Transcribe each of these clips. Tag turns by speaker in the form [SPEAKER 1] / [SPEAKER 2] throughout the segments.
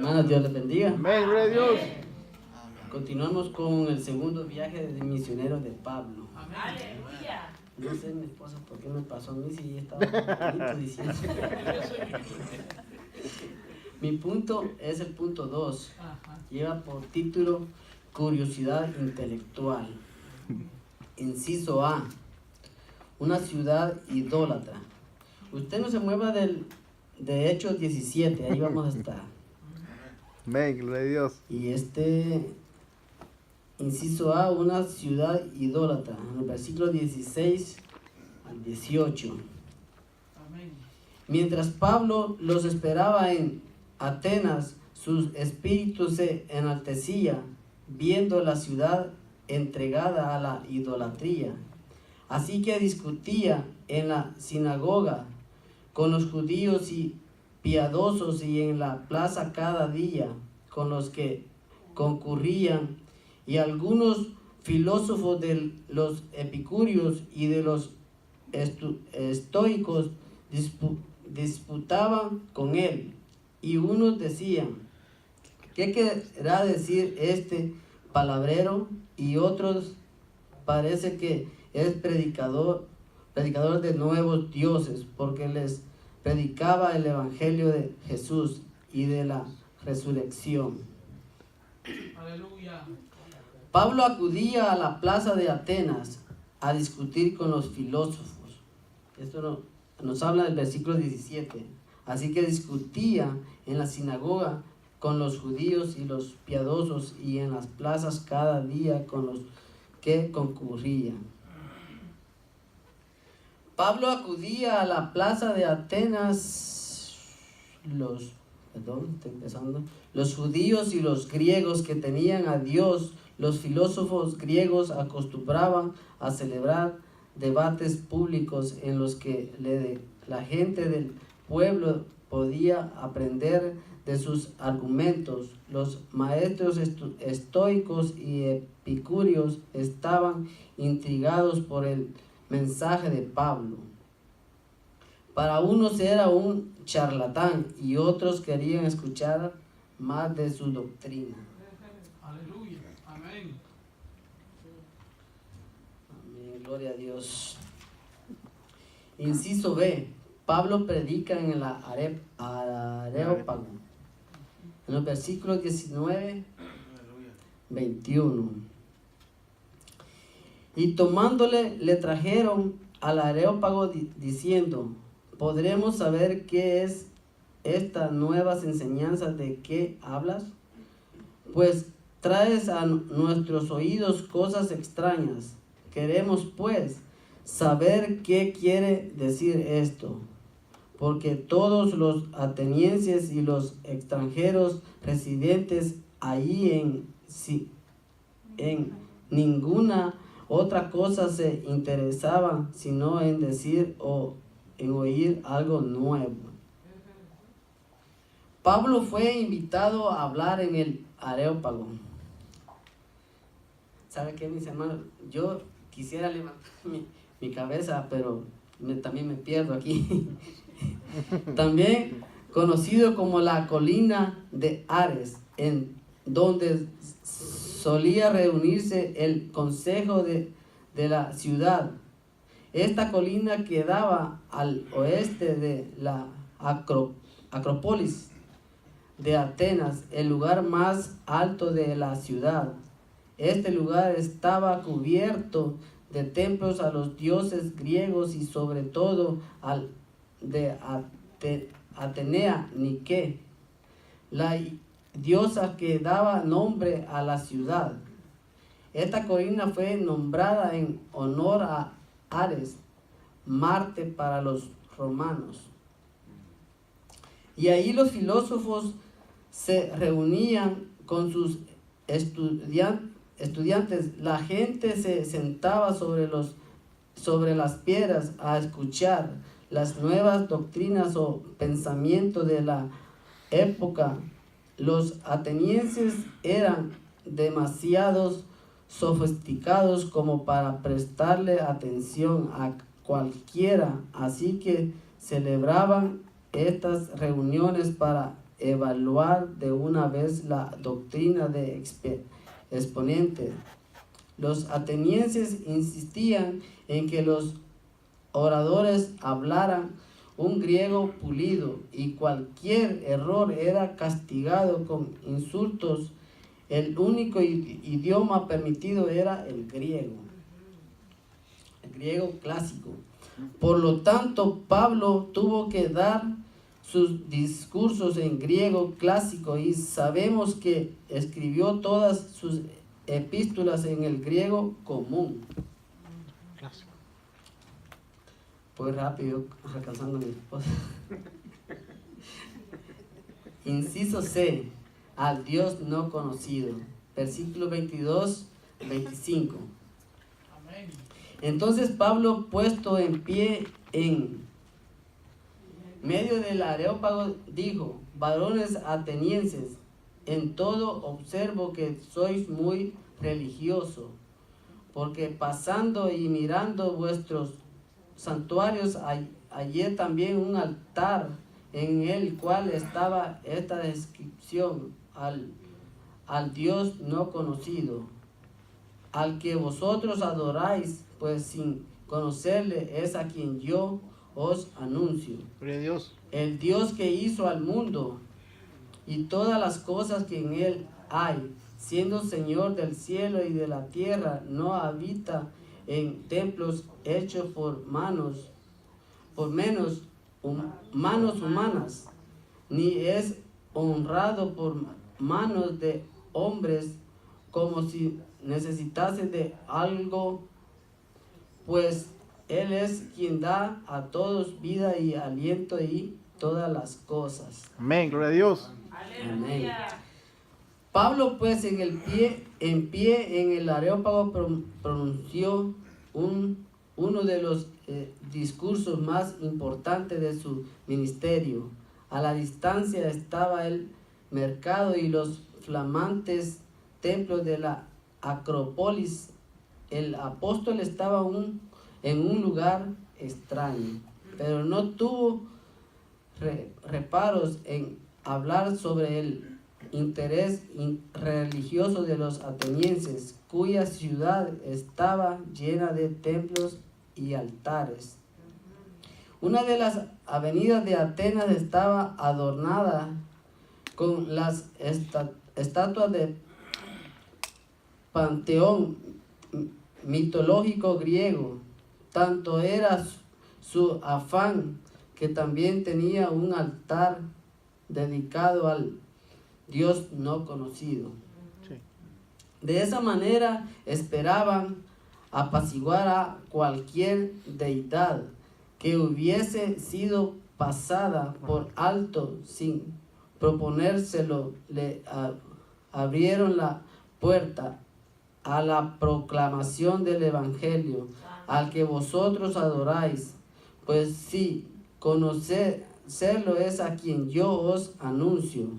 [SPEAKER 1] hermanas, Dios les bendiga.
[SPEAKER 2] Amén, gloria a Dios.
[SPEAKER 1] Continuamos con el segundo viaje de misionero de Pablo.
[SPEAKER 3] Aleluya.
[SPEAKER 1] No sé, mi esposa, por qué me pasó a mí si ya estaba bonito diciendo. Mi punto es el punto 2. Lleva por título Curiosidad intelectual. Inciso A. Una ciudad idólatra. Usted no se mueva de Hechos 17, ahí vamos a estar.
[SPEAKER 2] Amén, gloria a Dios.
[SPEAKER 1] Y inciso A, una ciudad idólatra, en el versículo 16 al 18.
[SPEAKER 3] Amén.
[SPEAKER 1] Mientras Pablo los esperaba en Atenas, su espíritu se enaltecía, viendo la ciudad entregada a la idolatría. Así que discutía en la sinagoga con los judíos y piadosos y en la plaza cada día con los que concurrían, y algunos filósofos de los epicúreos y de los estoicos disputaban con él, y unos decían: ¿qué querrá decir este palabrero? Y otros: parece que es predicador de nuevos dioses, porque les predicaba el evangelio de Jesús y de la resurrección.
[SPEAKER 3] Aleluya.
[SPEAKER 1] Pablo acudía a la plaza de Atenas a discutir con los filósofos. Esto nos habla del versículo 17. Así que discutía en la sinagoga con los judíos y los piadosos, y en las plazas cada día con los que concurrían. Pablo acudía a la plaza de Atenas. Los judíos y los griegos que tenían a Dios. Los filósofos griegos acostumbraban a celebrar debates públicos en los que la gente del pueblo podía aprender de sus argumentos. Los maestros estoicos y epicúreos estaban intrigados por el mensaje de Pablo. Para unos era un charlatán y otros querían escuchar más de su doctrina.
[SPEAKER 3] Aleluya. Amén.
[SPEAKER 1] Amén, gloria a Dios. Inciso B. Pablo predica en el Areópago. En los versículos 19, 21. Y tomándole, le trajeron al Areópago diciendo: ¿podremos saber qué es esta nuevas enseñanzas de qué hablas? Pues traes a nuestros oídos cosas extrañas. Queremos pues saber qué quiere decir esto, porque todos los atenienses y los extranjeros residentes allí en ninguna otra cosa se interesaban sino en decir o en oír algo nuevo. Pablo fue invitado a hablar en el Areópago. ¿Sabe qué, mis hermanos? Yo quisiera levantar mi cabeza, pero también me pierdo aquí. También conocido como la colina de Ares, en donde solía reunirse el consejo de la ciudad. Esta colina quedaba al oeste de la Acrópolis de Atenas, el lugar más alto de la ciudad. Este lugar estaba cubierto de templos a los dioses griegos y sobre todo al de Atenea Nike, la diosa que daba nombre a la ciudad. Esta colina fue nombrada en honor a Ares, Marte para los romanos. Y ahí los filósofos se reunían con sus estudiantes. La gente se sentaba sobre las piedras a escuchar las nuevas doctrinas o pensamientos de la época. Los atenienses eran demasiado sofisticados como para prestarle atención a cualquiera, así que celebraban estas reuniones para evaluar de una vez la doctrina de exponentes. Los atenienses insistían en que los oradores hablaran un griego pulido y cualquier error era castigado con insultos. El único idioma permitido era el griego clásico. Por lo tanto, Pablo tuvo que dar sus discursos en griego clásico y sabemos que escribió todas sus epístolas en el griego común. Pues rápido, alcanzando a mi esposa. Inciso C, al Dios no conocido. Versículo 22, 25.
[SPEAKER 3] Amén.
[SPEAKER 1] Entonces Pablo, puesto en pie en medio del Areópago, dijo: varones atenienses, en todo observo que sois muy religiosos, porque pasando y mirando vuestros santuarios hallé también un altar en el cual estaba esta descripción: al Dios no conocido, al que vosotros adoráis, pues sin conocerle es a quien yo os anuncio.
[SPEAKER 2] Gloria a Dios.
[SPEAKER 1] El Dios que hizo al mundo y todas las cosas que en él hay, siendo Señor del cielo y de la tierra, no habita en templos hechos por manos humanas, ni es honrado por manos de hombres como si necesitase de algo, pues Él es quien da a todos vida y aliento y todas las cosas.
[SPEAKER 2] Amén, gloria a Dios.
[SPEAKER 1] Amén. Pablo, pues, en pie en el Areópago pronunció uno de los discursos más importantes de su ministerio. A la distancia estaba el mercado y los flamantes templos de la Acrópolis. El apóstol estaba en un lugar extraño, pero no tuvo reparos en hablar sobre el interés religioso de los atenienses, cuya ciudad estaba llena de templos y altares. Una de las avenidas de Atenas estaba adornada con las estatuas de panteón mitológico griego. Tanto era su afán que también tenía un altar dedicado al Dios no conocido.
[SPEAKER 2] Sí.
[SPEAKER 1] De esa manera esperaban apaciguar a cualquier deidad que hubiese sido pasada por alto sin proponérselo. Le abrieron la puerta a la proclamación del Evangelio, al que vosotros adoráis, pues sí, conocerlo es a quien yo os anuncio,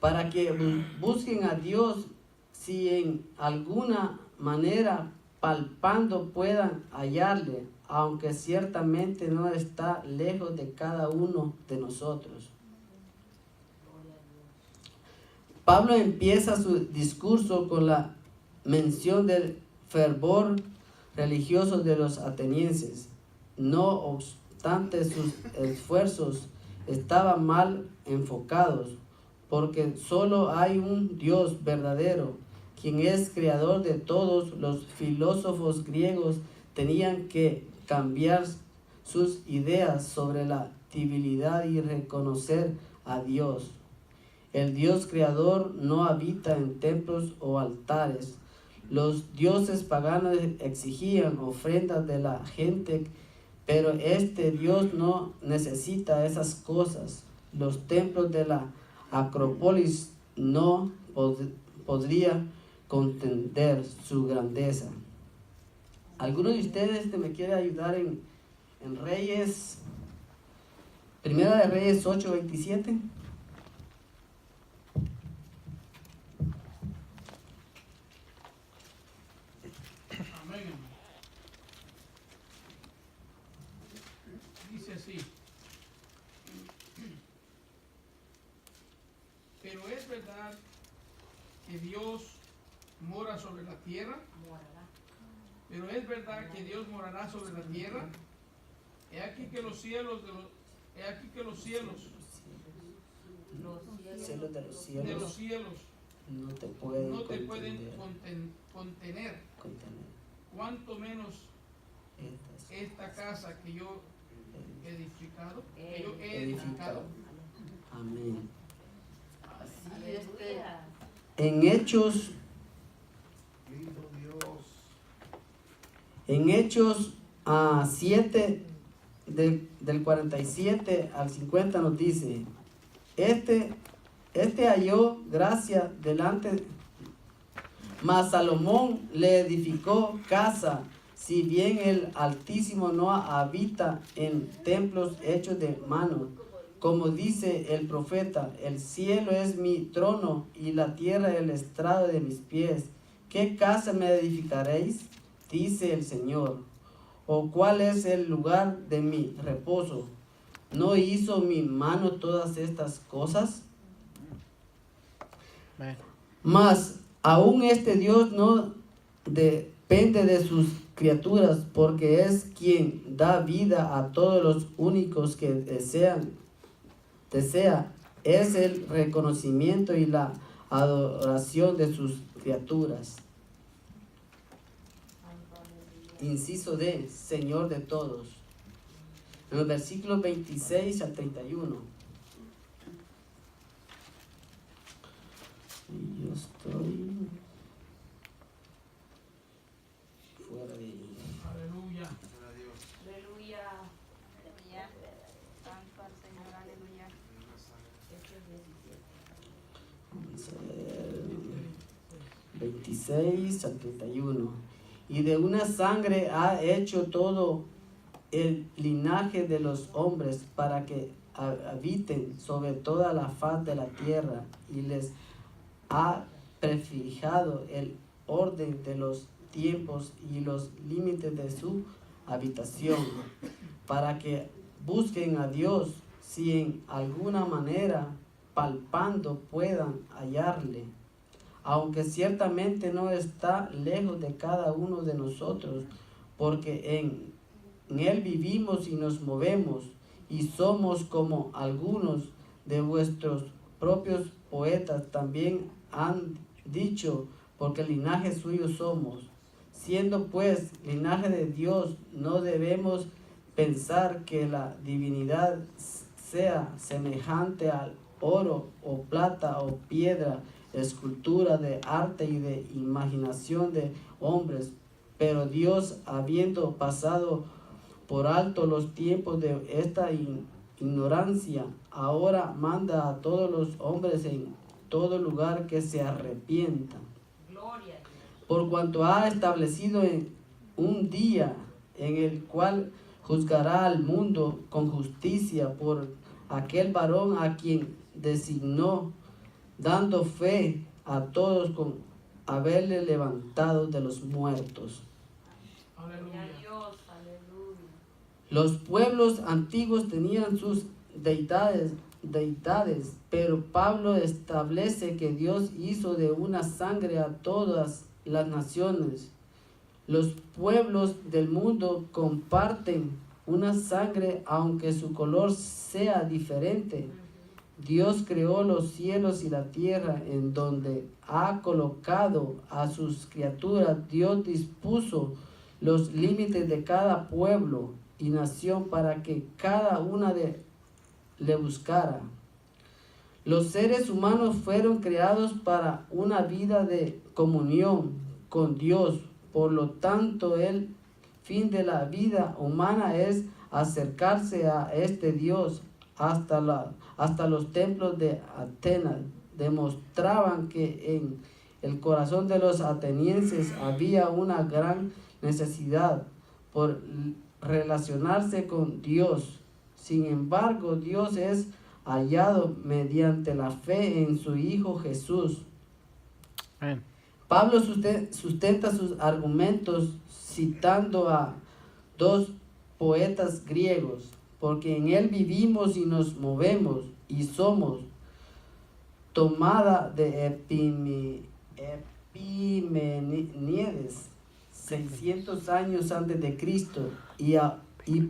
[SPEAKER 1] para que busquen a Dios, si en alguna manera palpando puedan hallarle, aunque ciertamente no está lejos de cada uno de nosotros. Pablo empieza su discurso con la mención del fervor religioso de los atenienses. No obstante, sus esfuerzos estaban mal enfocados, porque solo hay un Dios verdadero, quien es creador de todos. Los filósofos griegos tenían que cambiar sus ideas sobre la divinidad y reconocer a Dios. El Dios creador no habita en templos o altares. Los dioses paganos exigían ofrendas de la gente, pero este Dios no necesita esas cosas. Los templos de la Acrópolis no podría contender su grandeza. ¿Alguno de ustedes me quiere ayudar en Reyes? Primera de Reyes 8:27.
[SPEAKER 3] Amén. Dice así: es verdad que Dios mora sobre la tierra, pero es verdad que Dios morará sobre la tierra. He aquí que los cielos
[SPEAKER 1] Cielos de los cielos no te pueden
[SPEAKER 3] no te pueden
[SPEAKER 1] contener.
[SPEAKER 3] cuanto menos esta casa que yo he edificado.
[SPEAKER 1] Amén.
[SPEAKER 4] Aleluya.
[SPEAKER 1] En Hechos 7 del 47 al 50 nos dice, este halló gracia delante, mas Salomón le edificó casa, si bien el Altísimo no habita en templos hechos de manos. Como dice el profeta, el cielo es mi trono y la tierra el estrado de mis pies. ¿Qué casa me edificaréis? Dice el Señor. ¿O cuál es el lugar de mi reposo? ¿No hizo mi mano todas estas cosas? Mas aún este Dios no depende de sus criaturas, porque es quien da vida a todos los únicos que desea es el reconocimiento y la adoración de sus criaturas. Inciso D, Señor de todos. En los versículos 26 al 31. Y yo estoy fuera de ahí.
[SPEAKER 3] Aleluya.
[SPEAKER 4] Aleluya. Santo al Señor, aleluya.
[SPEAKER 1] Vamos a ver, 26 al 31. Y de una sangre ha hecho todo el linaje de los hombres para que habiten sobre toda la faz de la tierra, y les ha prefijado el orden de los tiempos y los límites de su habitación, para que busquen a Dios, si en alguna manera palpando puedan hallarle, aunque ciertamente no está lejos de cada uno de nosotros, porque en Él vivimos y nos movemos, y somos como algunos de vuestros propios poetas también han dicho, porque linaje suyo somos. Siendo pues linaje de Dios, no debemos pensar que la divinidad sea semejante al oro o plata o piedra, escultura de arte y de imaginación de hombres, pero Dios, habiendo pasado por alto los tiempos de esta ignorancia, ahora manda a todos los hombres en todo lugar que se arrepientan.
[SPEAKER 4] Gloria.
[SPEAKER 1] Por cuanto ha establecido en un día en el cual juzgará al mundo con justicia por aquel varón a quien designó, dando fe a todos con haberle levantado de los muertos.
[SPEAKER 3] Aleluya.
[SPEAKER 4] Dios, aleluya.
[SPEAKER 1] Los pueblos antiguos tenían sus deidades, pero Pablo establece que Dios hizo de una sangre a todas las naciones. Los pueblos del mundo comparten una sangre, aunque su color sea diferente. Dios creó los cielos y la tierra, en donde ha colocado a sus criaturas. Dios dispuso los límites de cada pueblo y nación para que cada una le buscara. Los seres humanos fueron creados para una vida de comunión con Dios. Por lo tanto, el fin de la vida humana es acercarse a este Dios. Hasta los templos de Atenas demostraban que en el corazón de los atenienses había una gran necesidad por relacionarse con Dios. Sin embargo, Dios es hallado mediante la fe en su Hijo Jesús.
[SPEAKER 2] Amén.
[SPEAKER 1] Pablo sustenta sus argumentos citando a dos poetas griegos, porque en Él vivimos y nos movemos y somos tomada de Epimenides, 600 años antes de Cristo, y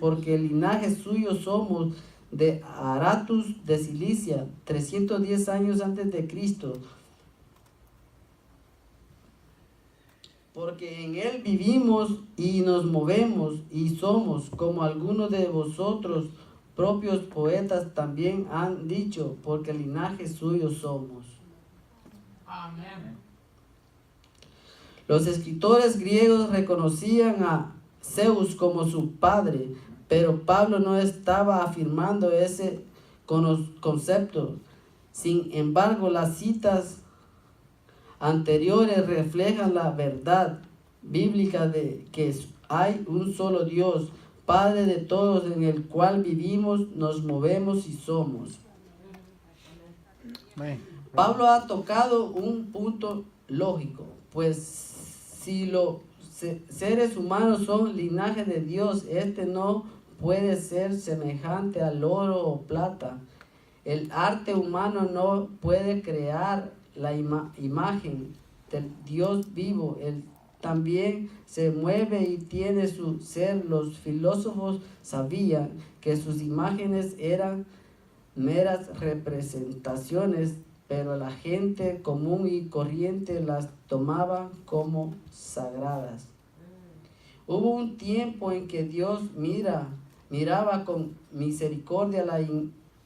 [SPEAKER 1] porque el linaje suyo somos de Aratus de Cilicia, 310 años antes de Cristo, porque en él vivimos y nos movemos y somos, como algunos de vosotros propios poetas también han dicho, porque el linaje suyo somos.
[SPEAKER 3] Amén.
[SPEAKER 1] Los escritores griegos reconocían a Zeus como su padre, pero Pablo no estaba afirmando ese concepto. Sin embargo, las citas anteriores reflejan la verdad bíblica de que hay un solo Dios, Padre de todos, en el cual vivimos, nos movemos y somos.
[SPEAKER 2] Amén.
[SPEAKER 1] Pablo ha tocado un punto lógico, pues si los seres humanos son linaje de Dios, este no puede ser semejante al oro o plata. El arte humano no puede crear la imagen del Dios vivo. Él también se mueve y tiene su ser. Los filósofos sabían que sus imágenes eran meras representaciones, pero la gente común y corriente las tomaba como sagradas. Hubo un tiempo en que Dios miraba con misericordia la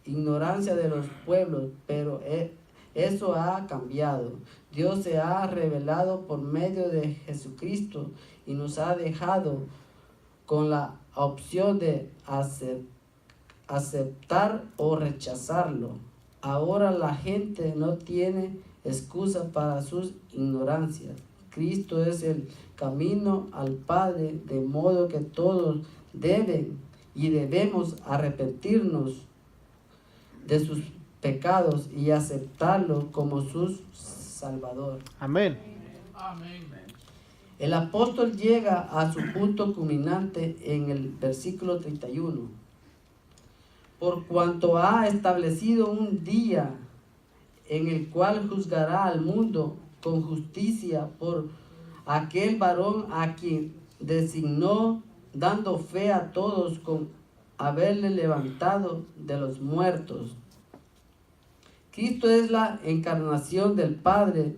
[SPEAKER 1] ignorancia de los pueblos, pero eso ha cambiado. Dios se ha revelado por medio de Jesucristo y nos ha dejado con la opción de aceptar o rechazarlo. Ahora la gente no tiene excusa para sus ignorancias. Cristo es el camino al Padre, de modo que todos debemos arrepentirnos de sus pecados y aceptarlo como su Salvador.
[SPEAKER 2] Amén.
[SPEAKER 3] Amén.
[SPEAKER 1] El apóstol llega a su punto culminante en el versículo 31. Por cuanto ha establecido un día en el cual juzgará al mundo con justicia por aquel varón a quien designó, dando fe a todos con haberle levantado de los muertos. Cristo es la encarnación del Padre.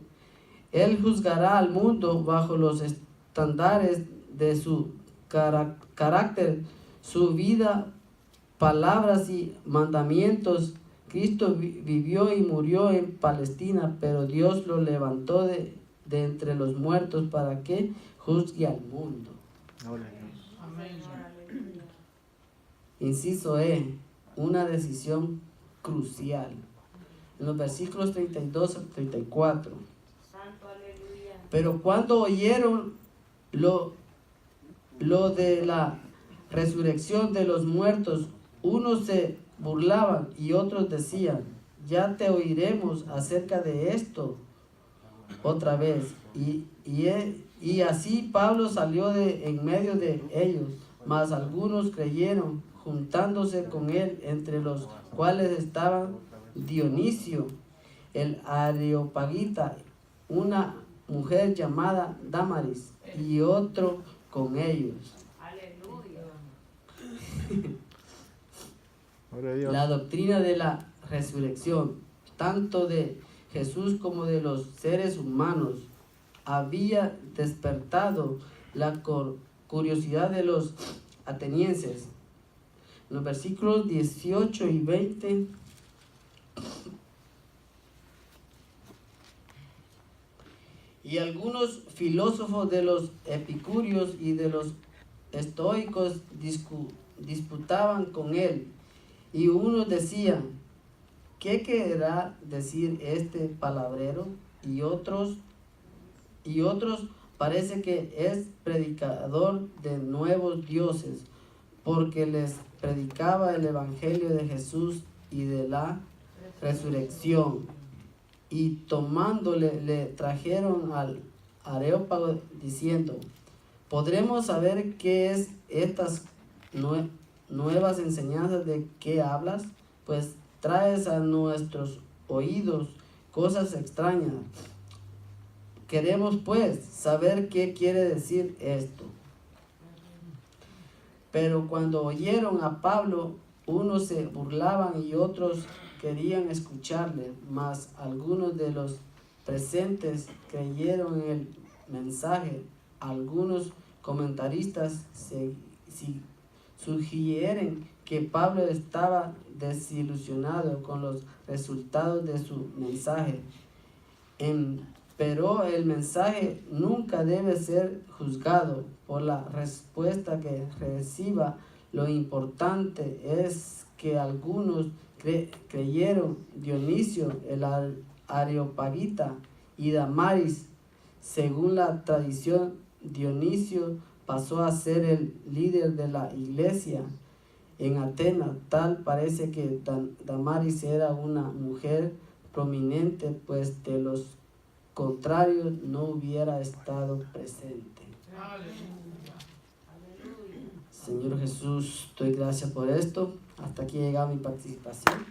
[SPEAKER 1] Él juzgará al mundo bajo los estándares de su carácter, su vida, palabras y mandamientos. Cristo vivió y murió en Palestina, pero Dios lo levantó de entre los muertos para que juzgue al mundo.
[SPEAKER 2] Gloria a Dios.
[SPEAKER 3] Amén.
[SPEAKER 1] Inciso E, una decisión crucial. En los versículos 32 al 34.
[SPEAKER 4] Santo, aleluya.
[SPEAKER 1] Pero cuando oyeron lo de la resurrección de los muertos, unos se burlaban y otros decían, ya te oiremos acerca de esto otra vez. Y así Pablo salió en medio de ellos, mas algunos creyeron, juntándose con él, entre los cuales estaban Dionisio, el Areopagita, una mujer llamada Damaris, y otro con ellos.
[SPEAKER 4] Aleluya.
[SPEAKER 2] Gloria a Dios.
[SPEAKER 1] La doctrina de la resurrección, tanto de Jesús como de los seres humanos, había despertado la curiosidad de los atenienses. En los versículos 18 y 20, y algunos filósofos de los epicúreos y de los estoicos disputaban con él, y unos decían, ¿qué querrá decir este palabrero? Y otros parece que es predicador de nuevos dioses, porque les predicaba el evangelio de Jesús y de la resurrección. Y tomándole, le trajeron al Areópago diciendo, ¿podremos saber qué es estas nuevas enseñanzas de qué hablas? Pues traes a nuestros oídos cosas extrañas. Queremos pues saber qué quiere decir esto. Pero cuando oyeron a Pablo, unos se burlaban y otros querían escucharle, mas algunos de los presentes creyeron en el mensaje. Algunos comentaristas sugirieron que Pablo estaba desilusionado con los resultados de su mensaje. Pero el mensaje nunca debe ser juzgado por la respuesta que reciba. Lo importante es que algunos creyeron. Dionisio, el Areopagita y Damaris. Según la tradición, Dionisio pasó a ser el líder de la iglesia en Atenas. Tal parece que Damaris era una mujer prominente, pues de los contrarios no hubiera estado presente.
[SPEAKER 3] Aleluya.
[SPEAKER 4] Aleluya.
[SPEAKER 1] Señor Jesús, doy gracias por esto. Hasta aquí llega mi participación.